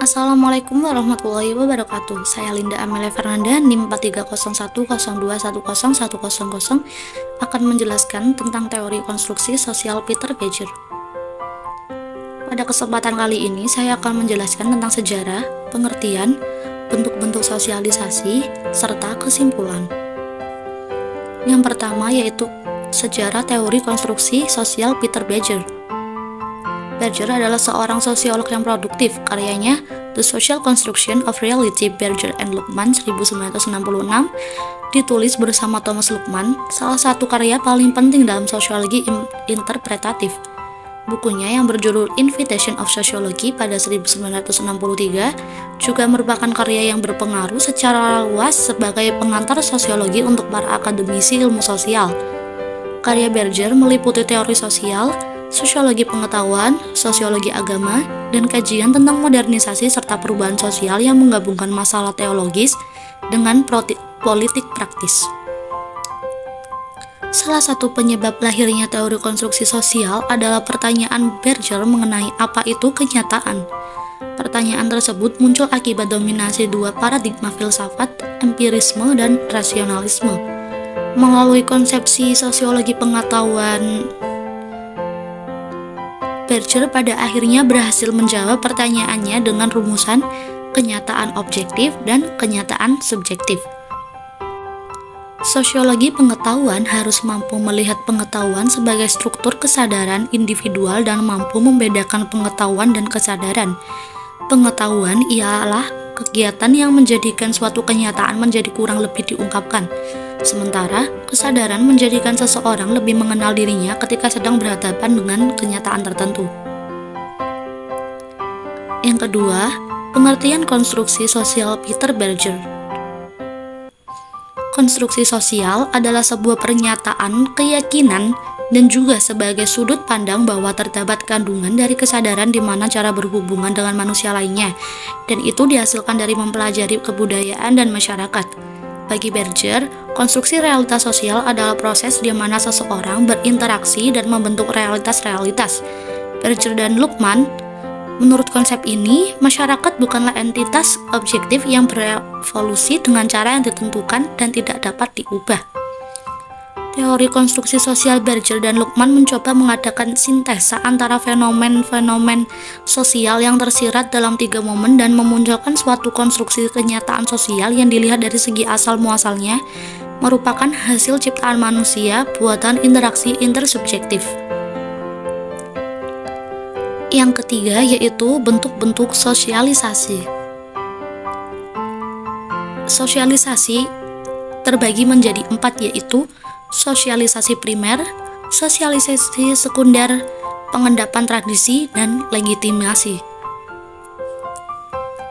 Assalamualaikum warahmatullahi wabarakatuh. Saya Linda Amelia Fernanda, NIM 430102101010 akan menjelaskan tentang teori konstruksi sosial Peter Beger. Pada kesempatan kali ini, saya akan menjelaskan tentang sejarah, pengertian, bentuk-bentuk sosialisasi, serta kesimpulan. Yang pertama yaitu sejarah teori konstruksi sosial Peter Beger. Beger adalah seorang sosiolog yang produktif. Karyanya The Social Construction of Reality, Beger and Luckman 1966, ditulis bersama Thomas Luckman, salah satu karya paling penting dalam sosiologi interpretatif. Bukunya yang berjudul Invitation of Sociology pada 1963 juga merupakan karya yang berpengaruh secara luas sebagai pengantar sosiologi untuk para akademisi ilmu sosial. Karya Beger meliputi teori sosial, sosiologi pengetahuan, sosiologi agama, dan kajian tentang modernisasi serta perubahan sosial yang menggabungkan masalah teologis dengan politik praktis. Salah satu penyebab lahirnya teori konstruksi sosial adalah pertanyaan Beger mengenai apa itu kenyataan. Pertanyaan tersebut muncul akibat dominasi dua paradigma filsafat, empirisme dan rasionalisme. Melalui konsepsi sosiologi pengetahuan, Beger pada akhirnya berhasil menjawab pertanyaannya dengan rumusan kenyataan objektif dan kenyataan subjektif. Sosiologi pengetahuan harus mampu melihat pengetahuan sebagai struktur kesadaran individual dan mampu membedakan pengetahuan dan kesadaran. Pengetahuan ialah kegiatan yang menjadikan suatu kenyataan menjadi kurang lebih diungkapkan. Sementara, kesadaran menjadikan seseorang lebih mengenal dirinya ketika sedang berhadapan dengan kenyataan tertentu. Yang kedua, pengertian konstruksi sosial Peter Beger. Konstruksi sosial adalah sebuah pernyataan, keyakinan, dan juga sebagai sudut pandang bahwa terdapat kandungan dari kesadaran di mana cara berhubungan dengan manusia lainnya, dan itu dihasilkan dari mempelajari kebudayaan dan masyarakat. Bagi Beger, konstruksi realitas sosial adalah proses di mana seseorang berinteraksi dan membentuk realitas-realitas. Beger dan Luckman, menurut konsep ini, masyarakat bukanlah entitas objektif yang berevolusi dengan cara yang ditentukan dan tidak dapat diubah. Teori konstruksi sosial Beger dan Luckman mencoba mengadakan sintesa antara fenomen-fenomen sosial yang tersirat dalam tiga momen dan memunculkan suatu konstruksi kenyataan sosial yang dilihat dari segi asal-muasalnya merupakan hasil ciptaan manusia buatan interaksi intersubjektif. Yang ketiga yaitu bentuk-bentuk sosialisasi. Sosialisasi terbagi menjadi 4 yaitu sosialisasi primer, sosialisasi sekunder, pengendapan tradisi, dan legitimasi.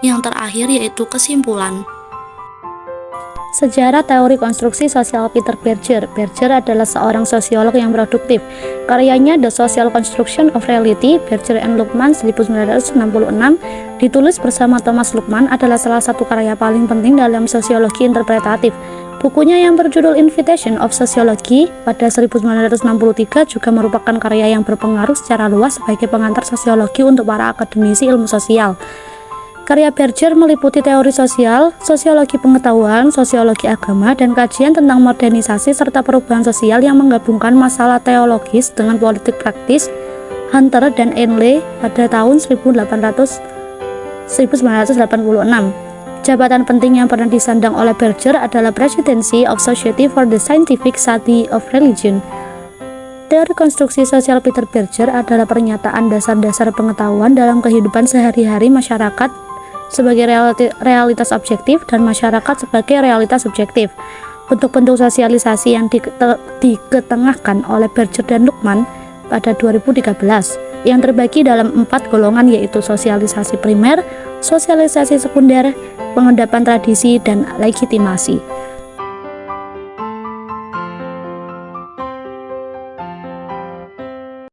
Yang terakhir yaitu kesimpulan. Sejarah teori konstruksi sosial Peter Beger. Beger adalah seorang sosiolog yang produktif. Karyanya The Social Construction of Reality, Beger and Luckman 1966, ditulis bersama Thomas Luckman, adalah salah satu karya paling penting dalam sosiologi interpretatif. Bukunya yang berjudul Invitation of Sociology pada 1963 juga merupakan karya yang berpengaruh secara luas sebagai pengantar sosiologi untuk para akademisi ilmu sosial. Karya Beger meliputi teori sosial, sosiologi pengetahuan, sosiologi agama, dan kajian tentang modernisasi serta perubahan sosial yang menggabungkan masalah teologis dengan politik praktis. Hunter dan Ainley pada tahun 1986. Jabatan penting yang pernah disandang oleh Beger adalah Presidency of Society for the Scientific Study of Religion. Teori konstruksi sosial Peter Beger adalah pernyataan dasar-dasar pengetahuan dalam kehidupan sehari-hari masyarakat sebagai realitas objektif dan masyarakat sebagai realitas subjektif. Bentuk-bentuk sosialisasi yang diketengahkan oleh Beger dan Luckman pada 2013 yang terbagi dalam 4 golongan yaitu sosialisasi primer, sosialisasi sekunder, pengendapan tradisi, dan legitimasi.